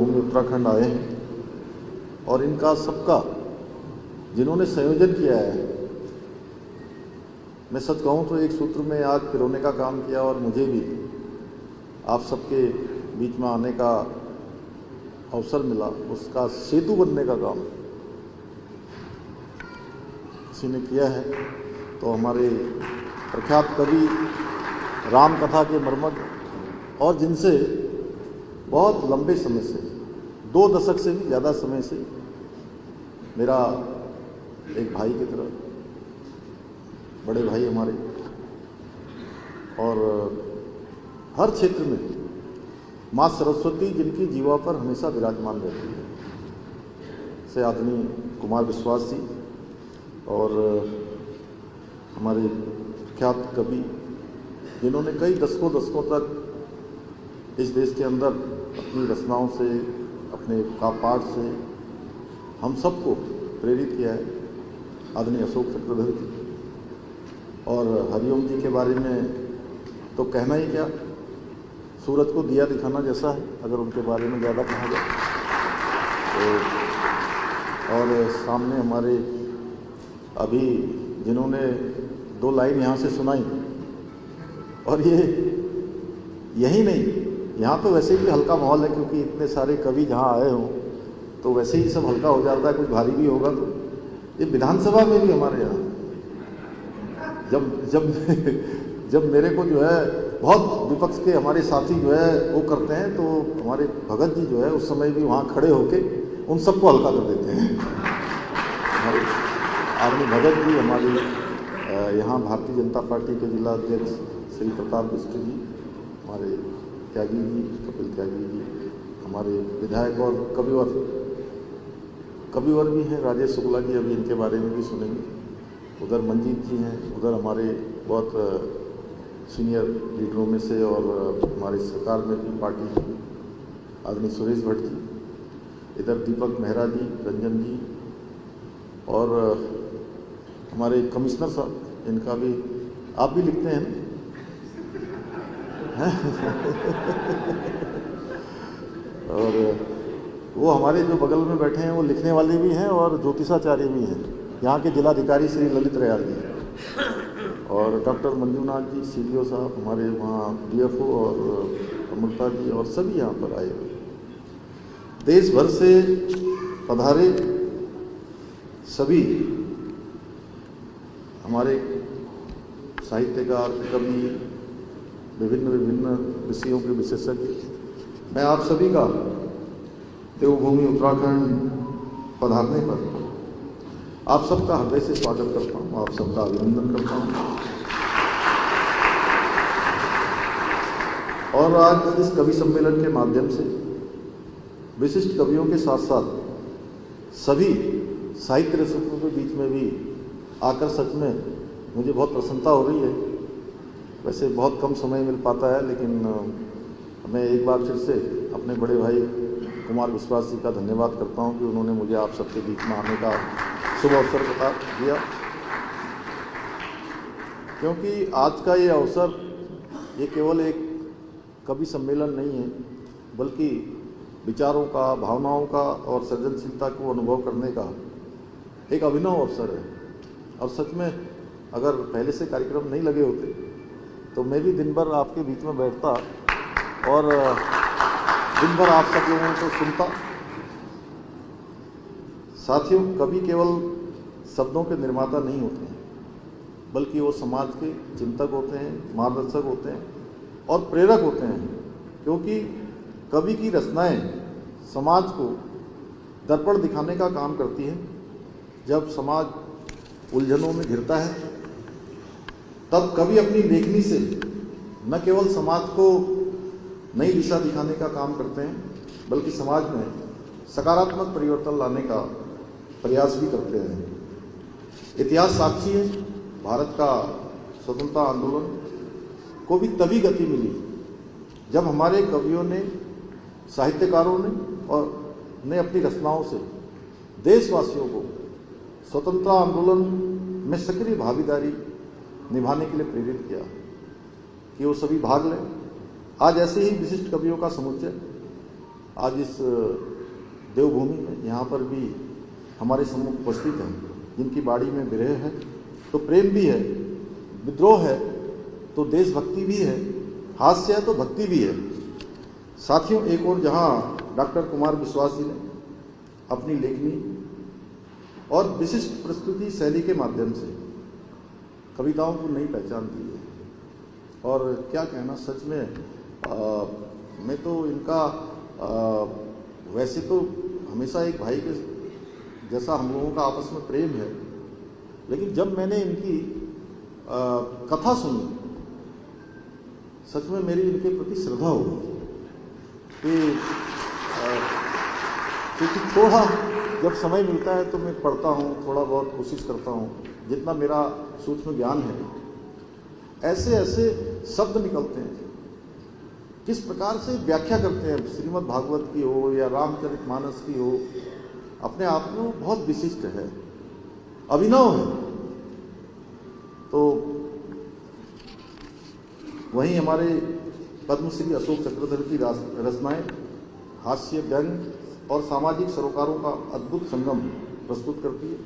देवभूमि उत्तराखंड आए हैं और इनका सबका जिन्होंने संयोजन किया है, मैं सच कहूँ तो एक सूत्र में आज पिरोने का काम किया और मुझे भी आप सबके बीच में आने का अवसर मिला, उसका सेतु बनने का काम किसी ने किया है। तो हमारे प्रख्यात कवि राम कथा के मर्मज्ञ और जिनसे बहुत लंबे समय से 2 दशक से भी ज़्यादा समय से मेरा एक भाई की तरह, बड़े भाई हमारे, और हर क्षेत्र में माँ सरस्वती जिनकी जीवा पर हमेशा विराजमान रहती है, से आदरणीय कुमार विश्वास जी और हमारे ख्यात कवि जिन्होंने कई दशकों तक इस देश के अंदर अपनी रचनाओं से, अपने पाठ से हम सबको प्रेरित किया है, आदरणीय अशोक चक्रधर जी और हरिओम जी के बारे में तो कहना ही क्या, सूरज को दिया दिखाना जैसा है अगर उनके बारे में ज़्यादा कहा जाए तो। और सामने हमारे अभी जिन्होंने 2 लाइन यहाँ से सुनाई, और ये यही नहीं, यहाँ तो वैसे भी हल्का माहौल है क्योंकि इतने सारे कवि जहाँ आए हों तो वैसे ही सब हल्का हो जाता है, कुछ भारी भी होगा तो। ये विधानसभा में भी हमारे यहाँ जब मेरे को जो है बहुत विपक्ष के हमारे साथी जो है वो करते हैं तो हमारे भगत जी जो है उस समय भी वहाँ खड़े होके उन सबको हल्का कर देते हैं। हमारे आदमी भगत जी, हमारे यहाँ भारतीय जनता पार्टी के जिला अध्यक्ष श्री प्रताप बिष्ट जी, हमारे त्यागी जी, कपिल त्यागी जी, हमारे विधायक और कविवर भी हैं राजेश शुक्ला जी, अभी इनके बारे में भी सुनेंगे। उधर मंजीत जी हैं, उधर हमारे बहुत सीनियर लीडरों में से और हमारी सरकार में भी पार्टी की आदरणीय सुरेश भट्ट जी, इधर दीपक मेहरा जी, रंजन जी और हमारे कमिश्नर साहब, इनका भी आप भी लिखते हैं ना और वो हमारे जो बगल में बैठे हैं वो लिखने वाले भी हैं और ज्योतिषाचार्य भी हैं, यहाँ के जिलाधिकारी श्री ललित रयाल जी और डॉक्टर मंजूनाथ जी, सीडीओ साहब, हमारे वहाँ डीएफओ और अमृता जी और सभी यहाँ पर आए हुए, देश भर से पधारे सभी हमारे साहित्यकार, कवि, विभिन्न विषयों के विशेषज्ञ, मैं आप सभी का देवभूमि उत्तराखंड पधारने पर आप सबका हृदय से स्वागत करता हूँ, आप सबका अभिनंदन करता हूँ। और आज इस कवि सम्मेलन के माध्यम से विशिष्ट कवियों के साथ साथ सभी साहित्य रसिकों के बीच में भी आकर सच में मुझे बहुत प्रसन्नता हो रही है। वैसे बहुत कम समय मिल पाता है, लेकिन मैं एक बार फिर से अपने बड़े भाई कुमार विश्वास जी का धन्यवाद करता हूं कि उन्होंने मुझे आप सबके बीच में आने का शुभ अवसर बता दिया, क्योंकि आज का ये अवसर ये केवल एक कवि सम्मेलन नहीं है, बल्कि विचारों का, भावनाओं का और सृजनशीलता को अनुभव करने का एक अभिनव अवसर है। और सच में अगर पहले से कार्यक्रम नहीं लगे होते तो मैं भी दिन भर आपके बीच में बैठता और दिन भर आप सब लोगों को सुनता। साथियों, कवि केवल शब्दों के निर्माता नहीं होते हैं, बल्कि वो समाज के चिंतक होते हैं, मार्गदर्शक होते हैं और प्रेरक होते हैं, क्योंकि कवि की रचनाएं समाज को दर्पण दिखाने का काम करती हैं। जब समाज उलझनों में घिरता है तब कवि अपनी लेखनी से न केवल समाज को नई दिशा दिखाने का काम करते हैं, बल्कि समाज में सकारात्मक परिवर्तन लाने का प्रयास भी करते हैं। इतिहास साक्षी है, भारत का स्वतंत्रता आंदोलन को भी तभी गति मिली जब हमारे कवियों ने, साहित्यकारों ने और ने अपनी रचनाओं से देशवासियों को स्वतंत्रता आंदोलन में सक्रिय भागीदारी निभाने के लिए प्रेरित किया कि वो सभी भाग लें। आज ऐसे ही विशिष्ट कवियों का समुच्चय आज इस देवभूमि में यहाँ पर भी हमारे सम्मुख उपस्थित हैं, जिनकी बाड़ी में विरह है तो प्रेम भी है, विद्रोह है तो देशभक्ति भी है, हास्य है तो भक्ति भी है। साथियों, एक और जहाँ डॉक्टर कुमार विश्वास जी ने अपनी लेखनी और विशिष्ट प्रस्तुति शैली के माध्यम से कविताओं को नई पहचान दी है, और क्या कहना, सच में मैं तो इनका वैसे तो हमेशा एक भाई के जैसा हम लोगों का आपस में प्रेम है, लेकिन जब मैंने इनकी कथा सुनी, सच में मेरी इनके प्रति श्रद्धा हो गई कि क्योंकि थोड़ा जब समय मिलता है तो मैं पढ़ता हूँ, थोड़ा बहुत कोशिश करता हूँ, जितना मेरा सूक्ष्म ज्ञान है, ऐसे ऐसे शब्द निकलते हैं, किस प्रकार से व्याख्या करते हैं, श्रीमद् भागवत की हो या रामचरितमानस की हो, अपने आप में बहुत विशिष्ट है, अभिनव है। तो वहीं हमारे पद्मश्री अशोक चक्रधर की रचनाएं हास्य, व्यंग और सामाजिक सरोकारों का अद्भुत संगम प्रस्तुत करती है।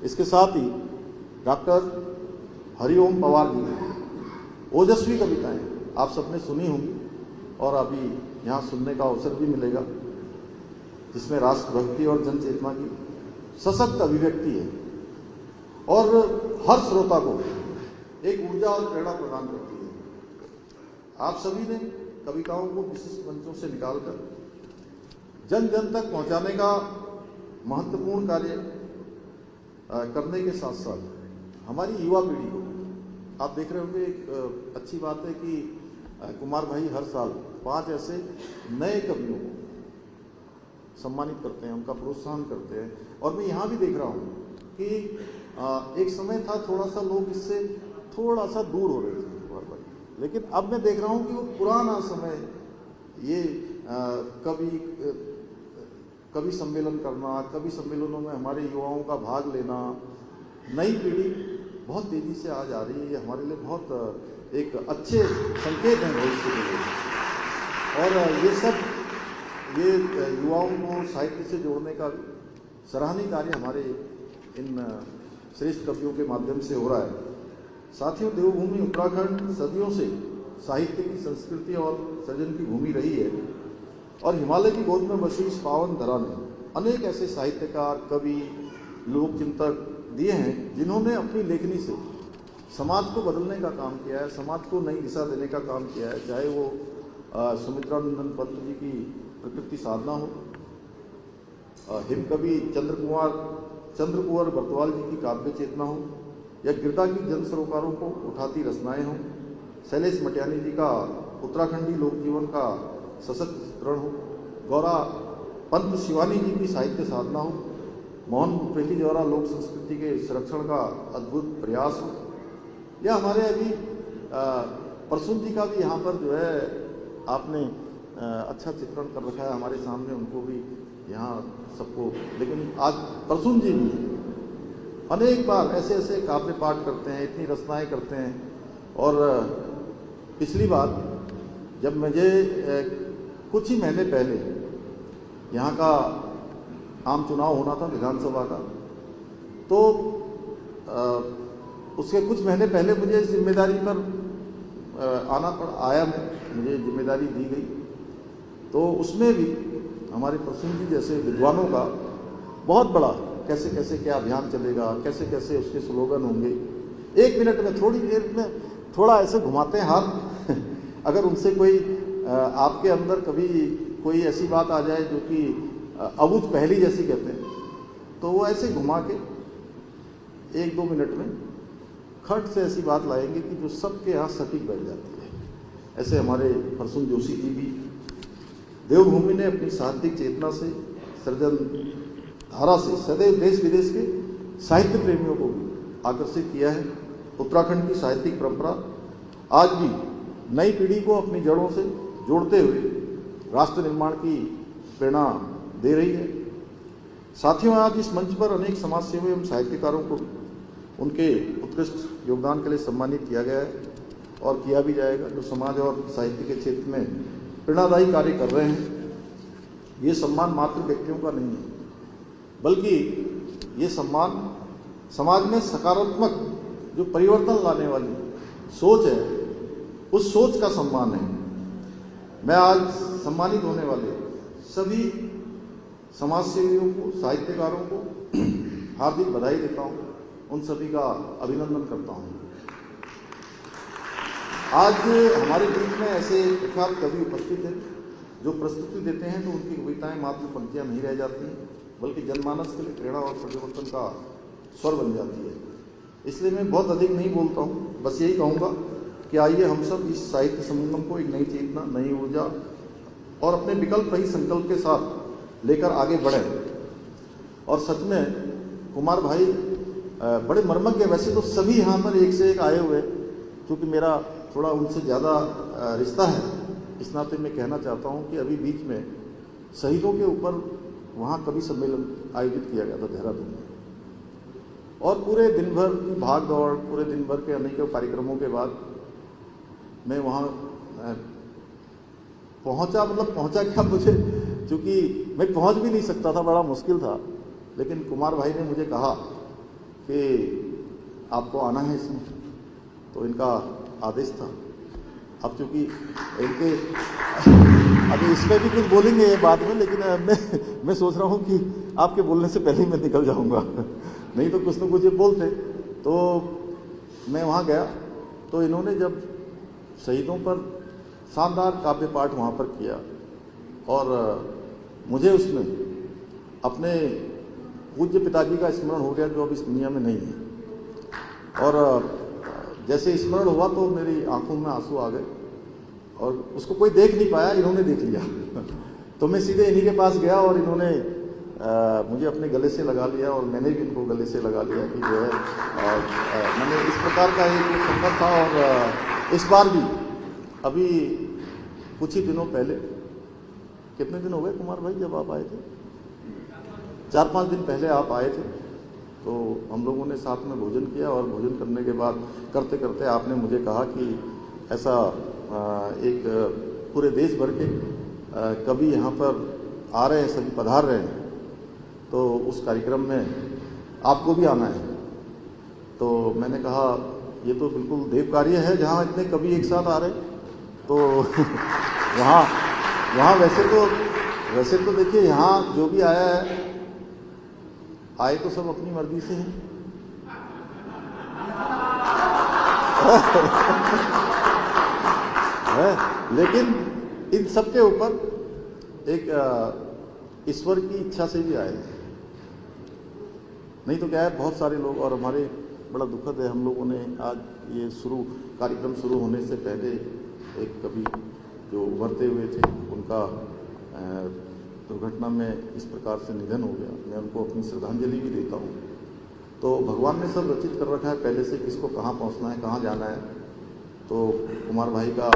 इसके साथ ही डॉक्टर हरिओम पवार जी ओजस्वी कविताएं आप सबने सुनी होंगी और अभी यहाँ सुनने का अवसर भी मिलेगा, जिसमें राष्ट्रभक्ति और जन चेतना की सशक्त अभिव्यक्ति है और हर श्रोता को एक ऊर्जा और प्रेरणा प्रदान करती है। आप सभी ने कविताओं को विशिष्ट मंचों से निकालकर जन जन तक पहुंचाने का महत्वपूर्ण कार्य करने के साथ साथ हमारी युवा पीढ़ी को, आप देख रहे होंगे, एक अच्छी बात है कि कुमार भाई हर साल 5 ऐसे नए कवियों को सम्मानित करते हैं, उनका प्रोत्साहन करते हैं। और मैं यहाँ भी देख रहा हूँ कि एक समय था थोड़ा सा लोग इससे थोड़ा सा दूर हो रहे थे कुमार भाई, लेकिन अब मैं देख रहा हूँ कि वो पुराना समय, ये कवि सम्मेलन करना, कवि सम्मेलनों में हमारे युवाओं का भाग लेना, नई पीढ़ी बहुत तेज़ी से आज आ रही है, ये हमारे लिए बहुत एक अच्छे संकेत हैं भविष्य के लिए। और ये सब युवाओं को साहित्य से जोड़ने का सराहनीय कार्य हमारे इन श्रेष्ठ कवियों के माध्यम से हो रहा है। साथियों, देवभूमि उत्तराखंड सदियों से साहित्य की, संस्कृति और सृजन की भूमि रही है और हिमालय की गोद में बसी इस पावन धरा ने अनेक ऐसे साहित्यकार, कवि, लोक चिंतक दिए हैं जिन्होंने अपनी लेखनी से समाज को बदलने का काम किया है, समाज को नई दिशा देने का काम किया है। चाहे वो सुमित्रा नंदन पंत जी की प्रकृति साधना हो, हिम कवि चंद्र कुंवर बर्तवाल जी की काव्य चेतना हो, या गिरदा की जन सरोकारों को उठाती रचनाएं हों, शैलेश मटियानी जी का उत्तराखंडी लोक जीवन का सशक्त चित्रण हो, गौरा पंत शिवानी जी की साहित्य साधना हो, मोहन प्रेती द्वारा लोक संस्कृति के संरक्षण का अद्भुत प्रयास हो, या हमारे अभी प्रसून जी का भी यहाँ पर जो है आपने अच्छा चित्रण कर रखा है हमारे सामने, उनको भी यहाँ सबको, लेकिन आज प्रसून जी भी अनेक बार ऐसे ऐसे काव्य पाठ करते हैं, इतनी रचनाएं करते हैं। और पिछली बार जब मुझे कुछ ही महीने पहले यहाँ का आम चुनाव होना था विधानसभा का, तो उसके कुछ महीने पहले मुझे इस जिम्मेदारी पर मुझे जिम्मेदारी दी गई, तो उसमें भी हमारे प्रसून जी जैसे विद्वानों का बहुत बड़ा कैसे कैसे क्या अभियान चलेगा, कैसे कैसे उसके स्लोगन होंगे, 1 मिनट में, थोड़ी देर में थोड़ा ऐसे घुमाते हैं हाथ अगर उनसे कोई आपके अंदर कभी कोई ऐसी बात आ जाए जो कि अबुझ पहली जैसी कहते हैं, तो वो ऐसे घुमा के 1-2 मिनट में खट से ऐसी बात लाएंगे कि जो सबके यहाँ सटीक बैठ जाती है। ऐसे हमारे प्रसून जोशी जी भी देवभूमि ने अपनी साहित्यिक चेतना से, सृजन धारा से सदैव देश विदेश के साहित्य प्रेमियों को भी आकर्षित किया है। उत्तराखंड की साहित्यिक परंपरा आज भी नई पीढ़ी को अपनी जड़ों से जोड़ते हुए राष्ट्र निर्माण की प्रेरणा दे रही है। साथियों, आज इस मंच पर अनेक समाजसेवी एवं साहित्यकारों को उनके उत्कृष्ट योगदान के लिए सम्मानित किया गया है और किया भी जाएगा, जो समाज और साहित्य के क्षेत्र में प्रेरणादायी कार्य कर रहे हैं। ये सम्मान मात्र व्यक्तियों का नहीं है, बल्कि ये सम्मान समाज में सकारात्मक जो परिवर्तन लाने वाली सोच है, उस सोच का सम्मान है। मैं आज सम्मानित होने वाले सभी समाजसेवियों को, साहित्यकारों को हार्दिक बधाई देता हूं, उन सभी का अभिनंदन करता हूं। आज हमारे बीच में ऐसे प्रख्यात कवि उपस्थित हैं जो प्रस्तुति देते हैं तो उनकी कविताएं मात्र पंक्तियां नहीं रह जाती, बल्कि जनमानस के लिए प्रेरणा और परिवर्तन का स्वर बन जाती है। इसलिए मैं बहुत अधिक नहीं बोलता हूं, बस यही कहूंगा कि आइए हम सब इस साहित्य संगम को एक नई चेतना, नई ऊर्जा और अपने विकल्प रहित संकल्प के साथ लेकर आगे बढ़ें। और सच में कुमार भाई बड़े मर्मज्ञ, वैसे तो सभी यहाँ पर एक से एक आए हुए, क्योंकि मेरा थोड़ा उनसे ज़्यादा रिश्ता है, इस नाते मैं कहना चाहता हूँ कि अभी बीच में शहीदों के ऊपर वहाँ कवि सम्मेलन आयोजित किया गया था देहरादून में, और पूरे दिन भर की भाग दौड़, पूरे दिन भर के अनेकों कार्यक्रमों के बाद मैं वहाँ पहुँचा। मतलब पहुँचा क्या, मुझे चूँकि मैं पहुँच भी नहीं सकता था, बड़ा मुश्किल था, लेकिन कुमार भाई ने मुझे कहा कि आपको आना है इसमें, तो इनका आदेश था। अब चूँकि इनके अभी इसमें भी कुछ बोलेंगे ये बाद में, लेकिन मैं सोच रहा हूँ कि आपके बोलने से पहले ही मैं निकल जाऊँगा, नहीं तो कुछ न कुछ ये बोलते। तो मैं वहाँ गया तो इन्होंने जब शहीदों पर शानदार काव्य पाठ वहाँ पर किया, और मुझे उसमें अपने पूज्य पिताजी का स्मरण हो गया जो अब इस दुनिया में नहीं है। और जैसे स्मरण हुआ तो मेरी आंखों में आंसू आ गए, और उसको कोई देख नहीं पाया, इन्होंने देख लिया तो मैं सीधे इन्हीं के पास गया और इन्होंने मुझे अपने गले से लगा लिया, और मैंने भी इनको गले से लगा लिया कि जो है मैंने इस प्रकार का एक संकट था। और इस बार भी अभी कुछ ही दिनों पहले, कितने दिन हो गए कुमार भाई जब आप आए थे? 4-5 दिन पहले आप आए थे, तो हम लोगों ने साथ में भोजन किया, और भोजन करने के बाद करते करते आपने मुझे कहा कि ऐसा एक पूरे देश भर के कवि यहाँ पर आ रहे हैं, सभी पधार रहे हैं, तो उस कार्यक्रम में आपको भी आना है। तो मैंने कहा ये तो बिल्कुल देव कार्य है जहाँ इतने कवि एक साथ आ रहे हैं। तो वहाँ वैसे तो देखिए, यहाँ जो भी आया है, आए तो सब अपनी मर्जी से हैं लेकिन इन सब के ऊपर एक ईश्वर की इच्छा से भी आए हैं। नहीं तो क्या है, बहुत सारे लोग, और हमारे बड़ा दुखद है, हम लोगों ने आज ये कार्यक्रम शुरू होने से पहले एक कवि जो उभरते हुए थे, उनका दुर्घटना में इस प्रकार से निधन हो गया। मैं उनको अपनी श्रद्धांजलि भी देता हूँ। तो भगवान ने सब रचित कर रखा है पहले से, किसको कहाँ पहुँचना है, कहाँ जाना है। तो कुमार भाई का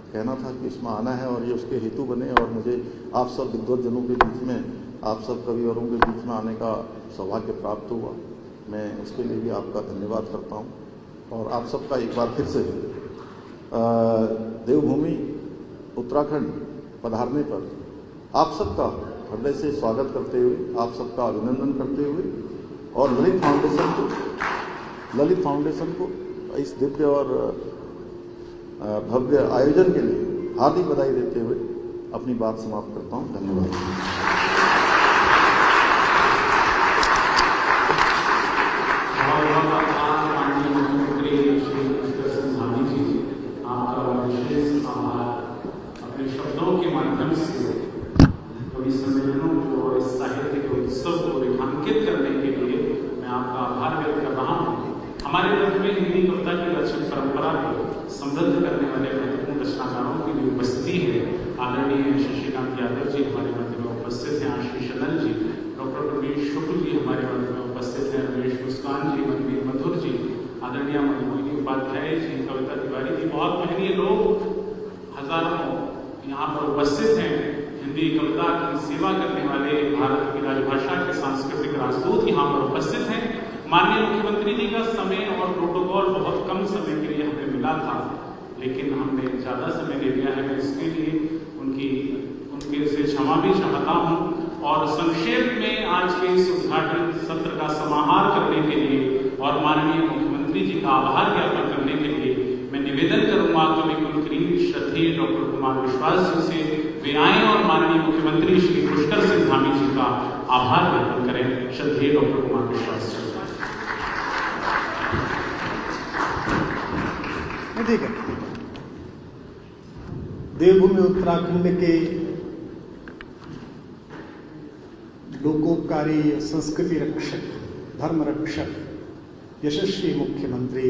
कहना था कि इसमें आना है, और ये उसके हेतु बने, और मुझे आप सब विद्वतजनों के बीच में, आप सब कविवरों के बीच में आने का सौभाग्य प्राप्त हुआ। मैं उसके लिए भी आपका धन्यवाद करता हूँ, और आप सबका एक बार फिर से देवभूमि उत्तराखंड पधारने पर आप सबका हृदय से स्वागत करते हुए, आप सबका अभिनंदन करते हुए, और ललित फाउंडेशन को इस दिव्य और भव्य आयोजन के लिए हार्दिक बधाई देते हुए अपनी बात समाप्त करता हूँ। धन्यवाद। अपने शब्दों के माध्यम से कवि सम्मेलनों को और इस साहित्य के उत्सव को रेखांकित करने के लिए मैं आपका आभार व्यक्त कर रहा हूँ। हमारे मध्य में हिंदी कविता की रचना परंपरा को समृद्ध करने वाले महत्वपूर्ण रचनाकारों की भी उपस्थिति है। आदरणीय शशिकांत यादव जी हमारे मध्य में उपस्थित हैं, आशीष अनल जी, डॉक्टर प्रवीण शुक्ल जी हमारे मध्य में उपस्थित हैं, रमेश मुस्कान जी, मनवीर मधुर जी, आदरणीय मधुमोहिनी उपाध्याय जी, कविता तिवारी जी, बहुत महनीय लोग हजारों यहाँ पर उपस्थित हैं। हिंदी कविता की सेवा करने वाले भारत की राजभाषा के सांस्कृतिक राजदूत यहाँ पर उपस्थित हैं। माननीय मुख्यमंत्री जी का समय और प्रोटोकॉल बहुत कम समय के लिए हमें मिला था, लेकिन हमने ज़्यादा समय ले लिया है। इसके लिए उनके से क्षमा भी चाहता हूँ। और संक्षेप में आज के इस उद्घाटन सत्र का समाहार करने के लिए और माननीय मुख्यमंत्री जी का आभार ज्ञापन करने के लिए मैं निवेदन करूंगा कवि कुलकर्णी श्रद्धेय डॉक्टर कुमार विश्वास जी से वे आए और माननीय मुख्यमंत्री श्री पुष्कर सिंह धामी जी का आभार ज्ञापन करें। श्रद्धेय डॉक्टर कुमार विश्वास जी। ठीक है। देवभूमि उत्तराखंड के लोकोपकारी संस्कृति रक्षक, धर्म रक्षक, यशस्वी मुख्यमंत्री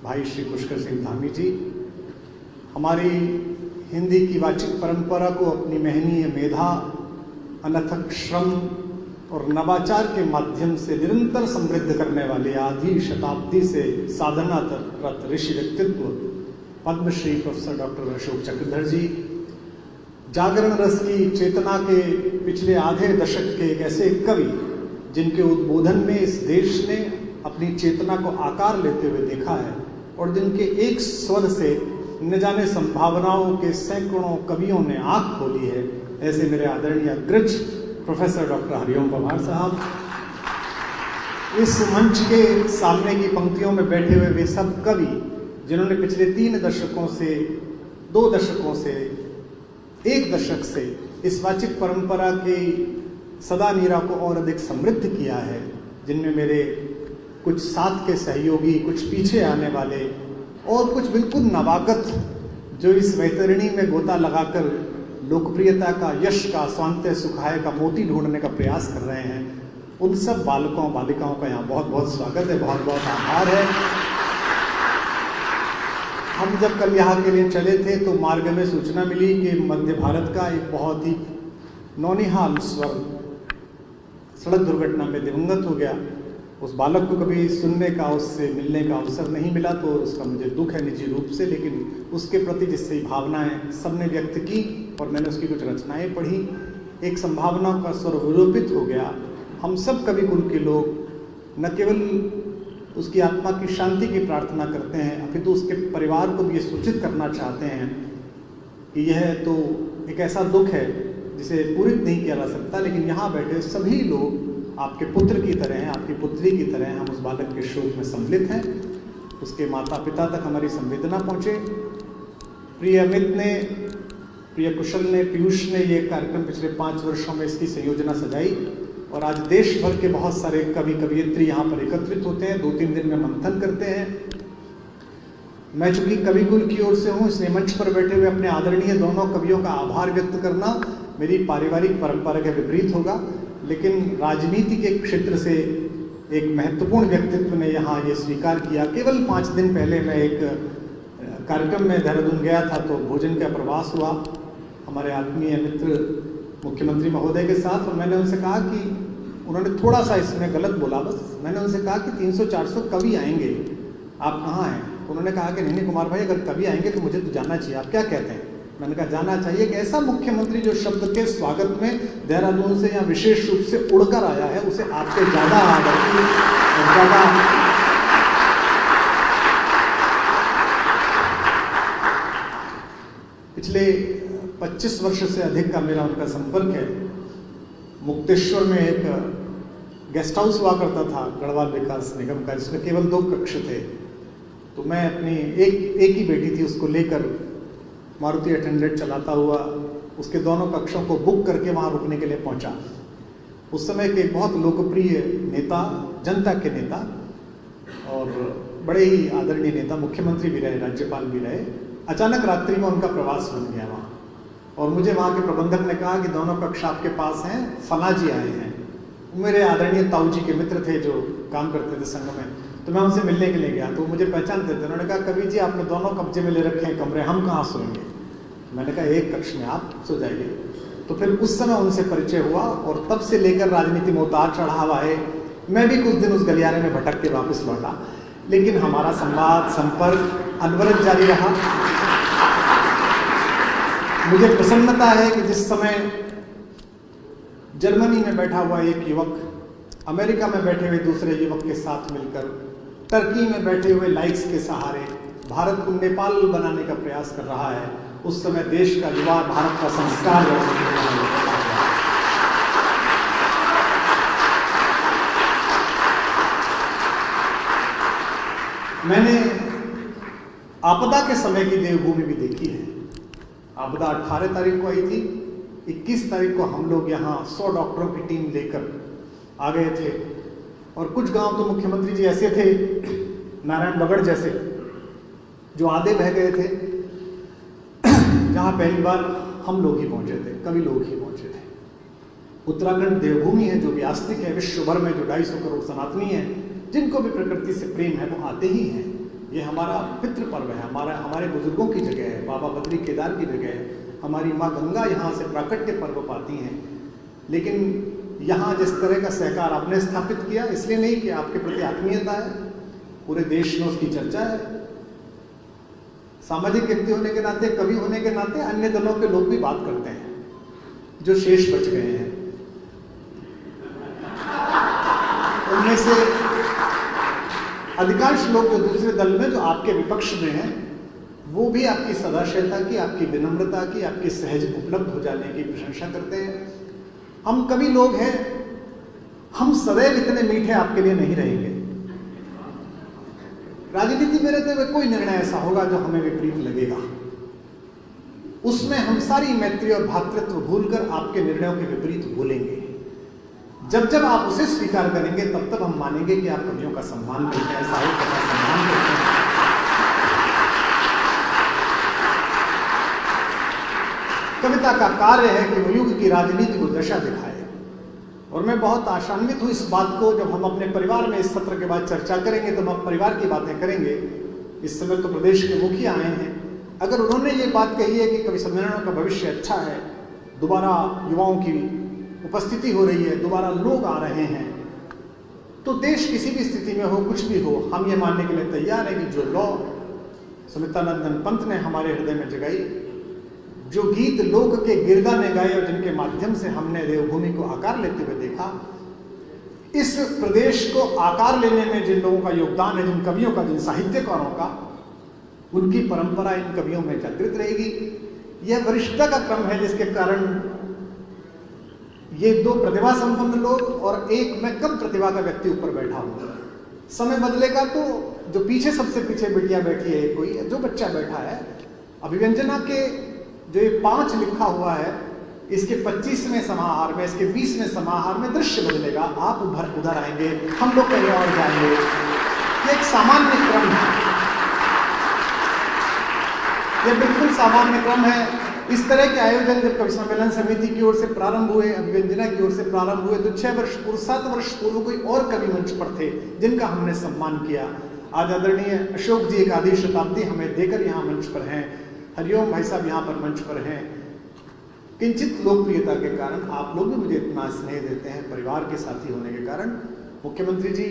भाई श्री पुष्कर सिंह धामी जी हमारी हिंदी की वाचिक परंपरा को अपनी महनीय मेधा, अनथक श्रम और नवाचार के माध्यम से निरंतर समृद्ध करने वाले आधी शताब्दी से साधनारत ऋषि व्यक्तित्व पद्मश्री प्रोफेसर डॉक्टर अशोक चक्रधर जी, जागरण रस की चेतना के पिछले आधे दशक के एक ऐसे कवि जिनके उद्बोधन में इस देश ने अपनी चेतना को आकार लेते हुए देखा है और जिनके एक स्वर से न जाने संभावनाओं के सैकड़ों कवियों ने आंख खोली है, ऐसे मेरे आदरणीय अग्रज प्रोफेसर डॉक्टर हरिओम पवार साहब। इस मंच के सामने की पंक्तियों में बैठे हुए वे सब कवि जिन्होंने पिछले 3 दशकों से 2 दशकों से 1 दशक से इस वाचिक परंपरा की सदा नीरा को और अधिक समृद्ध किया है, जिनमें मेरे कुछ साथ के सहयोगी, कुछ पीछे आने वाले और कुछ बिल्कुल नवागत जो इस वैतरणी में गोता लगाकर लोकप्रियता का, यश का, स्वांतः सुखाय का मोती ढूंढने का प्रयास कर रहे हैं, उन सब बालकों बालिकाओं का यहाँ बहुत बहुत स्वागत है, बहुत बहुत आभार है। हम जब कल यहाँ के लिए चले थे तो मार्ग में सूचना मिली कि मध्य भारत का एक बहुत ही नौनिहाल स्वर सड़क दुर्घटना में दिवंगत हो गया। उस बालक को कभी सुनने का, उससे मिलने का अवसर नहीं मिला तो उसका मुझे दुख है निजी रूप से, लेकिन उसके प्रति जिससे भावनाएं सबने व्यक्त की और मैंने उसकी कुछ रचनाएं पढ़ी, एक संभावना का स्वर विरूपित हो गया। हम सब कवि कुल के लोग न केवल उसकी आत्मा की शांति की प्रार्थना करते हैं, अपितु उसके परिवार को भी ये सूचित करना चाहते हैं कि यह तो एक ऐसा दुख है जिसे पूरित नहीं किया जा सकता, लेकिन यहाँ बैठे सभी लोग आपके पुत्र की तरह हैं, आपकी पुत्री की तरह हैं। हम उस बालक के शोक में सम्मिलित हैं, उसके माता पिता तक हमारी संवेदना पहुँचे। प्रिय अमित ने, प्रिय कुशल ने, पीयूष ने ये कार्यक्रम पिछले 5 वर्षों में इसकी संयोजना सजाई और आज देश भर के बहुत सारे कवि कवियत्री यहाँ पर एकत्रित होते हैं, 2-3 दिन में मंथन करते हैं। मैं चूंकि कविकुल की ओर से हूँ, इसलिए मंच पर बैठे हुए अपने आदरणीय दोनों कवियों का आभार व्यक्त करना मेरी पारिवारिक परंपरा के विपरीत होगा, लेकिन राजनीति के क्षेत्र से एक महत्वपूर्ण व्यक्तित्व ने यहाँ ये स्वीकार किया। केवल 5 दिन पहले मैं एक कार्यक्रम में देहरादून गया था तो भोजन का प्रवास हुआ हमारे आत्मीय मित्र मुख्यमंत्री महोदय के साथ, और मैंने उनसे कहा कि उन्होंने थोड़ा सा इसमें गलत बोला, बस मैंने उनसे कहा कि 300-400 कवि आएंगे, आप कहाँ हैं? उन्होंने कहा कि नहीं कुमार भाई, अगर कवि आएंगे तो मुझे तो जाना चाहिए, आप क्या कहते हैं? मैंने कहा जाना चाहिए कि ऐसा मुख्यमंत्री जो शब्द के स्वागत में देहरादून से या विशेष रूप से उड़कर आया है, उसे आपसे ज़्यादा आदर की और ज़्यादा पिछले 25 वर्ष से अधिक का मेरा उनका संपर्क है। मुक्तेश्वर में एक गेस्ट हाउस हुआ करता था गढ़वाल विकास निगम का, जिसमें केवल 2 कक्ष थे, तो मैं अपनी एक ही बेटी थी, उसको लेकर मारुति 800 चलाता हुआ उसके दोनों कक्षों को बुक करके वहाँ रुकने के लिए पहुँचा। उस समय के बहुत लोकप्रिय नेता, जनता के नेता और बड़े ही आदरणीय नेता, मुख्यमंत्री भी रहे, राज्यपाल भी रहे, अचानक रात्रि में उनका प्रवास बन गया वहाँ, और मुझे वहाँ के प्रबंधक ने कहा कि दोनों कक्ष आपके पास हैं, फला जी आए हैं। मेरे आदरणीय ताऊ जी के मित्र थे जो काम करते थे संघ में, तो मैं उनसे मिलने के लिए गया तो मुझे पहचानते थे। उन्होंने कहा कवि जी आपने दोनों कब्जे में ले रखे हैं कमरे, हम कहाँ सोएंगे? मैंने कहा एक कक्ष में आप सो जाइए। तो फिर उस समय उनसे परिचय हुआ और तब से लेकर राजनीति में उतार चढ़ाव आए। मैं भी कुछ दिन उस गलियारे में भटक के वापस लौटा, लेकिन हमारा संवाद संपर्क अनवरत जारी रहा। मुझे प्रसन्नता है कि जिस समय जर्मनी में बैठा हुआ एक युवक अमेरिका में बैठे हुए दूसरे युवक के साथ मिलकर, टर्की में बैठे हुए लाइक्स के सहारे भारत को नेपाल बनाने का प्रयास कर रहा है, उस समय देश का युवा भारत का संस्कार मैंने आपदा के समय की देवभूमि भी देखी है। आपदा 18 तारीख को आई थी, 21 तारीख को हम लोग यहाँ 100 डॉक्टरों की टीम लेकर आ गए थे और कुछ गांव तो मुख्यमंत्री जी ऐसे थे, नारायण बगड़ जैसे, जो आधे बह गए थे, जहाँ पहली बार हम लोग ही पहुंचे थे, कभी लोग ही पहुंचे थे। उत्तराखंड देवभूमि है जो भी आस्तिक है, विश्व भर में जो 250 करोड़ सनातनी है, जिनको भी प्रकृति से प्रेम है वो आते ही हैं। ये हमारा पितृ पर्व है, हमारे बुजुर्गों की जगह है, बाबा बद्री केदार की जगह है, हमारी माँ गंगा यहाँ से प्राकट्य पर्व पाती हैं। लेकिन यहाँ जिस तरह का सहकार आपने स्थापित किया, इसलिए नहीं कि आपके प्रति आत्मीयता है, पूरे देश में उसकी चर्चा है। सामाजिक व्यक्ति होने के नाते, कवि होने के नाते अन्य दलों के लोग भी बात करते हैं, जो शेष बच गए हैं उनमें से अधिकांश लोग जो दूसरे दल में, जो आपके विपक्ष में हैं, वो भी आपकी सदाशयता की, आपकी विनम्रता की, आपकी सहज उपलब्ध हो जाने की प्रशंसा करते हैं। हम कवि लोग हैं, हम सदैव इतने मीठे आपके लिए नहीं रहेंगे। राजनीति में रहते हुए कोई निर्णय ऐसा होगा जो हमें विपरीत लगेगा, उसमें हम सारी मैत्री और भ्रातृत्व भूलकर आपके निर्णयों के विपरीत बोलेंगे। जब जब आप उसे स्वीकार करेंगे तब तब हम मानेंगे कि आप कवियों का सम्मान करते हैं, साहित्य का सम्मान करते हैं। कविता का कार्य है कि वो युग की राजनीति को दशा दिखाए। और मैं बहुत आशान्वित हूँ इस बात को, जब हम अपने परिवार में इस सत्र के बाद चर्चा करेंगे तो हम परिवार की बातें करेंगे। इस समय तो प्रदेश के मुखिया आए हैं, अगर उन्होंने ये बात कही है कि कवि सम्मेलनों का भविष्य अच्छा है, दोबारा युवाओं की उपस्थिति हो रही है, दोबारा लोग आ रहे हैं, तो देश किसी भी स्थिति में हो, कुछ भी हो, हम ये मानने के लिए तैयार हैं कि जो लौ सुमित्रानंदन पंत ने हमारे हृदय में जगाई, जो गीत लोक के गिरदा ने गाए और जिनके माध्यम से हमने देवभूमि को आकार लेते हुए देखा, इस प्रदेश को आकार लेने में जिन लोगों का योगदान है, जिन कवियों का, जिन साहित्यकारों का, उनकी परंपरा इन कवियों में जागृत रहेगी। यह वरिष्ठता का क्रम है जिसके कारण ये दो प्रतिभा संपन्न लोग और एक मैं कम प्रतिभा का व्यक्ति ऊपर बैठा हूं। समय बदलेगा तो जो पीछे, सबसे पीछे बिटिया बैठी है, कोई जो बच्चा बैठा है, अभिव्यंजना के जो ये 5 लिखा हुआ है, इसके 25वें समाहार में, इसके 20वें समाहार में दृश्य बदलेगा, आप उधर आएंगे, हम लोग कहीं और जाएंगे। ये एक सामान्य क्रम है, ये बिल्कुल सामान्य क्रम है। इस तरह के आयोजन जब कवि सम्मेलन समिति की ओर से प्रारंभ हुए, अभिव्यंजना की ओर से प्रारंभ हुए, तो 6 वर्ष पूर्व, 7 वर्ष पूर्व कोई और कवि मंच पर थे जिनका हमने सम्मान किया। आज आदरणीय अशोक जी एक आधी शताब्दी हमें देकर यहाँ मंच पर हैं, हरिओम भाई साहब यहाँ पर मंच पर हैं। किंचित लोकप्रियता के कारण आप लोग भी मुझे इतना स्नेह देते हैं, परिवार के साथी होने के कारण। मुख्यमंत्री जी,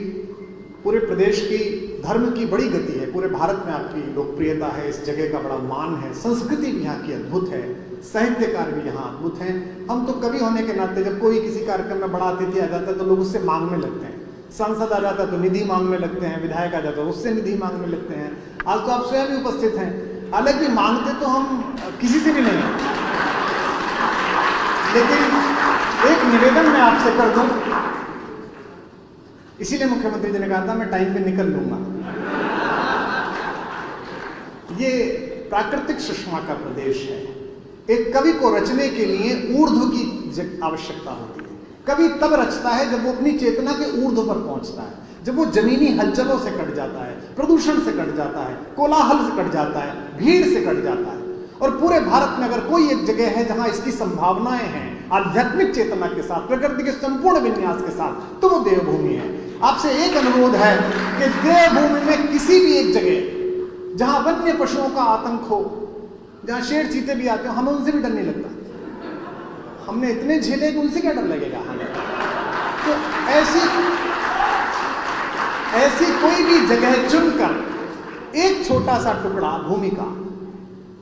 पूरे प्रदेश की धर्म की बड़ी गति है, पूरे भारत में आपकी लोकप्रियता है, इस जगह का बड़ा मान है, संस्कृति भी यहाँ की अद्भुत है, साहित्यकार भी यहाँ अद्भुत हैं। हम तो कवि होने के नाते जब कोई किसी कार्यक्रम में बड़ा अतिथि आ जाता है तो लोग उससे मांगने लगते हैं, सांसद आ जाता है तो निधि मांगने लगते हैं, विधायक आ जाता है उससे निधि मांगने लगते हैं। आज तो आप स्वयं भी उपस्थित हैं, हालांकि मांगते तो हम किसी से भी नहीं हैं, लेकिन एक निवेदन मैं आपसे कर दूं, इसीलिए मुख्यमंत्री जी ने कहा था मैं टाइम पे निकल लूंगा। ये प्राकृतिक सुषमा का प्रदेश है। एक कवि को रचने के लिए ऊर्ध्व की आवश्यकता होती है। कवि तब रचता है जब वो अपनी चेतना के ऊर्ध्व पर पहुंचता है, जब वो जमीनी हलचलों से कट जाता है, प्रदूषण से कट जाता है, कोलाहल से कट जाता है, भीड़ से कट जाता है। और पूरे भारत में अगर कोई एक जगह है जहां इसकी संभावनाएं हैं, आध्यात्मिक चेतना के साथ, प्रकृति के संपूर्ण विन्यास के साथ, तो वो देवभूमि है। आपसे एक अनुरोध है कि देवभूमि में किसी भी एक जगह जहां वन्य पशुओं का आतंक हो, जहां शेर चीते भी आते हो, हमें उनसे भी डर नहीं लगता, हमने इतने झेले कि उनसे क्या डर लगेगा हमें। तो ऐसी कोई भी जगह चुनकर एक छोटा सा टुकड़ा भूमि का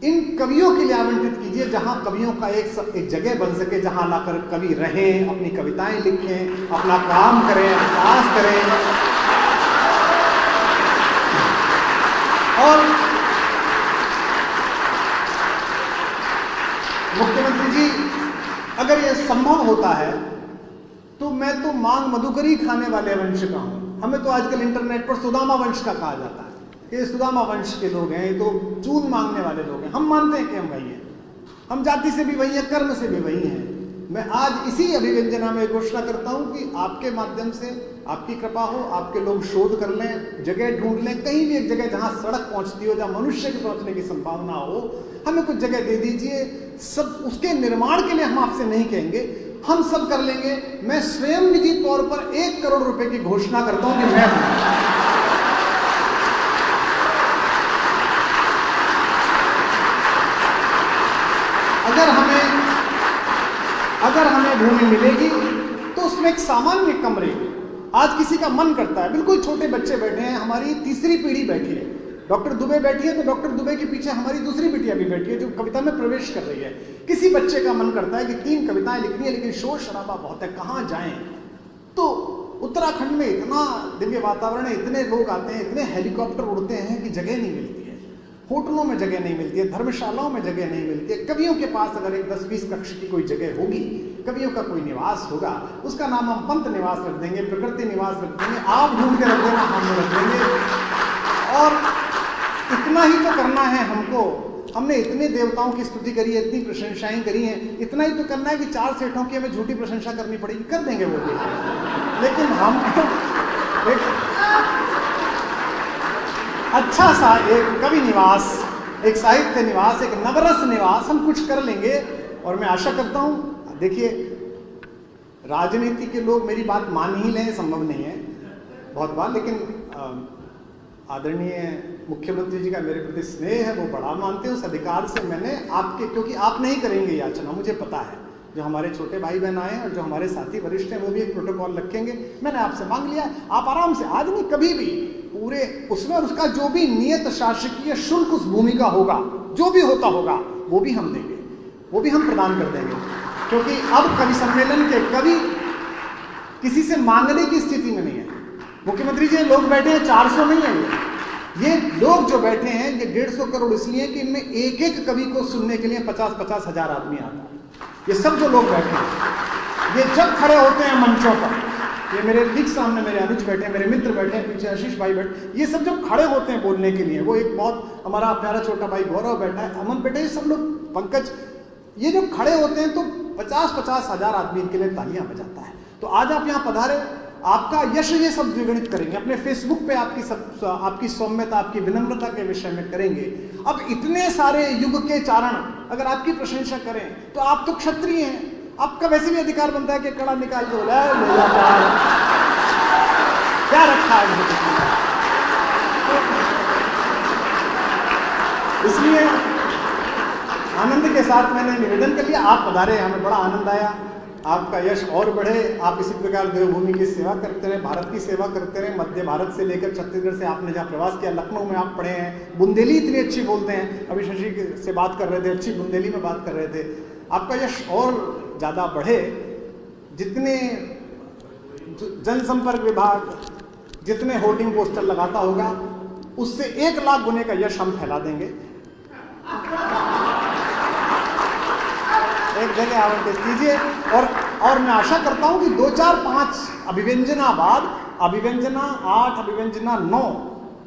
इन कवियों के लिए आवंटित कीजिए, जहां कवियों का एक जगह बन सके, जहां लाकर कवि रहें, अपनी कविताएं लिखें, अपना काम करें, विकास करें। और संभव होता है तो मैं तो मांग मधुकरी खाने वाले वंश का हूं। हमें तो आजकल इंटरनेट पर सुदामा वंश का कहा जाता है, ये सुदामा वंश के लोग हैं, ये तो चून मांगने वाले लोग हैं। हम मानते हैं कि हम वही हैं, हम जाति से भी वही हैं, कर्म से भी वही हैं। मैं आज इसी अभिव्यंजना में घोषणा करता हूं कि आपके माध्यम से आपकी कृपा हो, आपके लोग शोध कर लें, जगह ढूंढ लें, कहीं भी एक जगह जहां सड़क पहुंचती हो, जहां मनुष्य के पहुंचने की संभावना हो, हमें कुछ जगह दे दीजिए। सब उसके निर्माण के लिए हम आपसे नहीं कहेंगे, हम सब कर लेंगे। मैं स्वयं निजी तौर पर 1 करोड़ रुपए की घोषणा करता हूं कि मैं अगर हमें भूमि मिलेगी तो उसमें एक सामान्य कमरे, आज किसी का मन करता है, बिल्कुल छोटे बच्चे बैठे हैं, हमारी तीसरी पीढ़ी बैठी है, डॉक्टर दुबे बैठी है तो डॉक्टर दुबे के पीछे हमारी दूसरी बिटिया भी बैठी है जो कविता में प्रवेश कर रही है। किसी बच्चे का मन करता है कि 3 कविताएं लिखनी है लेकिन शोर शराबा बहुत है, कहाँ जाएं? तो उत्तराखंड में इतना दिव्य वातावरण है, इतने लोग आते हैं, इतने हेलीकॉप्टर उड़ते हैं कि जगह नहीं मिलती है, होटलों में जगह नहीं मिलती है, धर्मशालाओं में जगह नहीं मिलती है। कवियों के पास अगर एक 10-20 कक्ष की कोई जगह होगी, कवियों का कोई निवास होगा, उसका नाम हम पंत निवास रख देंगे, प्रकृति निवास रख देंगे, आप ढूंढ के रख देना, हम रख देंगे। और इतना ही तो करना है हमको, हमने इतने देवताओं की स्तुति करी है, इतनी प्रशंसाएं करी हैं, इतना ही तो करना है कि 4 सेठों की हमें झूठी प्रशंसा करनी पड़ेगी, कर देंगे वो भी। लेकिन हम एक अच्छा सा एक कवि निवास, एक साहित्य निवास, एक नवरस निवास हम कुछ कर लेंगे। और मैं आशा करता हूं, देखिए राजनीति के लोग मेरी बात मान ही लें, संभव नहीं है बहुत बार, लेकिन आदरणीय मुख्यमंत्री जी का मेरे प्रति स्नेह है, वो बड़ा मानते हैं। उस अधिकार से मैंने आपके, क्योंकि आप नहीं करेंगे याचना, मुझे पता है, जो हमारे छोटे भाई बहन आए हैं और जो हमारे साथी वरिष्ठ हैं वो भी एक प्रोटोकॉल रखेंगे, मैंने आपसे मांग लिया है, आप आराम से, आज नहीं कभी भी, पूरे उसमें उसका जो भी नियत शासकीय शुल्क उस भूमि का होगा, जो भी होता होगा वो भी हम देंगे, वो भी हम प्रदान कर देंगे। क्योंकि अब कवि सम्मेलन के कवि किसी से मांगने की स्थिति में नहीं है। मुख्यमंत्री जी लोग बैठे हैं, 400 नहीं है ये लोग जो बैठे हैं, ये 150 करोड़ इसलिए कि इनमें एक एक कवि को सुनने के लिए 50-50 हजार आदमी आता है। ये सब जो लोग बैठे हैं, ये जब खड़े होते हैं मंचों पर, ये मेरे ठीक सामने मेरे अनुज बैठे हैं, मेरे मित्र बैठे हैं, पीछे आशीष भाई बैठे, ये सब जब खड़े होते हैं बोलने के लिए, वो एक बहुत हमारा प्यारा छोटा भाई गौरव बैठा है, अमन बैठे, ये सब लोग, पंकज, ये जब खड़े होते हैं तो 50-50 हजार आदमी इनके लिए तालियां बजाता है। तो आज आप यहाँ पधारे, आपका यश ये सब द्विगुणित करेंगे, अपने फेसबुक पे आपकी सौम्यता, आपकी विनम्रता के विषय में करेंगे। अब इतने सारे युग के चारण अगर आपकी प्रशंसा करें तो आप तो क्षत्रिय हैं, आपका वैसे भी अधिकार बनता है कि कड़ा निकाल के बोला क्या रखा है। इसलिए आनंद के साथ मैंने निवेदन कर लिया, आप पधारे, हमें बड़ा आनंद आया, आपका यश और बढ़े, आप इसी प्रकार देवभूमि की सेवा करते रहे, भारत की सेवा करते रहे। मध्य भारत से लेकर छत्तीसगढ़ से आपने जहाँ प्रवास किया, लखनऊ में आप पढ़े हैं, बुंदेली इतनी अच्छी बोलते हैं, अभी शशि से बात कर रहे थे, अच्छी बुंदेली में बात कर रहे थे। आपका यश और ज़्यादा बढ़े, जितने जनसंपर्क विभाग जितने होर्डिंग पोस्टर लगाता होगा उससे 1 लाख गुने का यश हम फैला देंगे। एक जगह आवंटित कीजिए। और मैं आशा करता हूं कि 2, 4, 5 अभिव्यंजना बाद, अभिव्यंजना 8, अभिव्यंजना 9,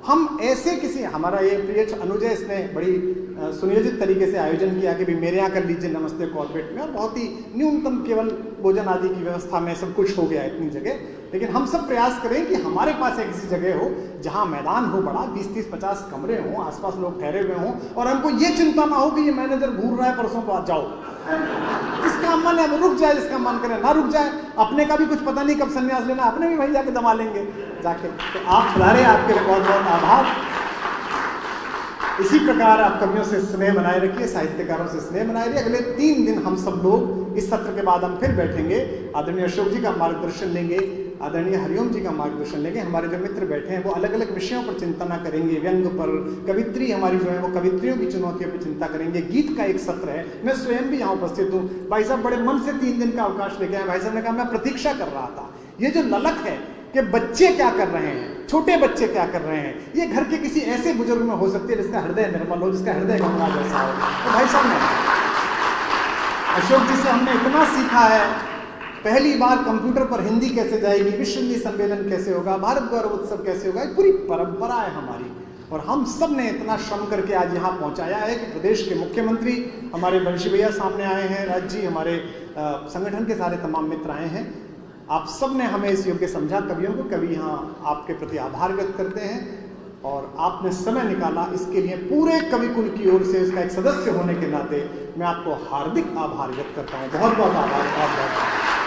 हम ऐसे किसी, हमारा ये प्रिय अनुज है, इसने बड़ी सुनियोजित तरीके से आयोजन किया कि भी मेरे यहाँ कर लीजिए नमस्ते कॉर्पोरेट में, और बहुत ही न्यूनतम केवल भोजन आदि की व्यवस्था में सब कुछ हो गया इतनी जगह। लेकिन हम सब प्रयास करें कि हमारे पास एक ऐसी जगह हो जहाँ मैदान हो बड़ा, 20-30-50 कमरे हों, आसपास लोग ठहरे हुए हों, और हमको ये चिंता ना हो कि ये मैनेजर घूर रहा है, परसों को आ जाओ, इसका मन है वो रुक जाए, इसका मन करे ना रुक जाए, अपने का भी कुछ पता नहीं कब संन्यास लेना, अपने भी वहीं जाके दमा लेंगे जाके। तो आप सुधारे, आपके लिए बहुत बहुत आभार। इसी प्रकार आप कवियों से स्नेह बनाए रखिए, साहित्यकारों से स्नेह बनाए रखिए। अगले 3 दिन हम सब लोग, इस सत्र के बाद हम फिर बैठेंगे, आदरणीय अशोक जी का मार्गदर्शन लेंगे, आदरणीय हरिओम जी का मार्गदर्शन लेंगे। हमारे जो मित्र बैठे हैं वो अलग अलग विषयों पर चिंतना करेंगे, व्यंग पर, कवित्री हमारी जो है वो कवित्रियों की चुनौतियों पर चिंता करेंगे, गीत का एक सत्र है, मैं स्वयं भी यहाँ उपस्थित हूँ। भाई साहब बड़े मन से 3 दिन का अवकाश लेके आए, भाई साहब ने कहा मैं प्रतीक्षा कर रहा था। ये जो ललक है कि बच्चे क्या कर रहे हैं, छोटे बच्चे क्या कर रहे हैं, ये घर के किसी ऐसे बुजुर्ग में हो सकती है जिसका हृदय निर्मल हो, जिसका हृदय गंगा जैसा हो। तो भाई साहब ने अशोक जी से हमने इतना सीखा है। पहली बार कंप्यूटर पर हिंदी कैसे जाएगी, विश्व हिंदी सम्मेलन कैसे होगा, भारत गौरव उत्सव कैसे होगा, एक पूरी परंपरा है हमारी। और हम सब ने इतना श्रम करके आज यहाँ पहुँचाया है कि प्रदेश के मुख्यमंत्री हमारे बंशी भैया सामने आए हैं, राज जी हमारे संगठन के सारे तमाम मित्र आए हैं। आप सब ने हमें इस योग्य समझा। कवियों को कवि यहाँ आपके प्रति आभार व्यक्त करते हैं और आपने समय निकाला, इसके लिए पूरे कविकुल की ओर से उसका एक सदस्य होने के नाते मैं आपको हार्दिक आभार व्यक्त करता हूँ। बहुत बहुत आभार। बहुत बहुत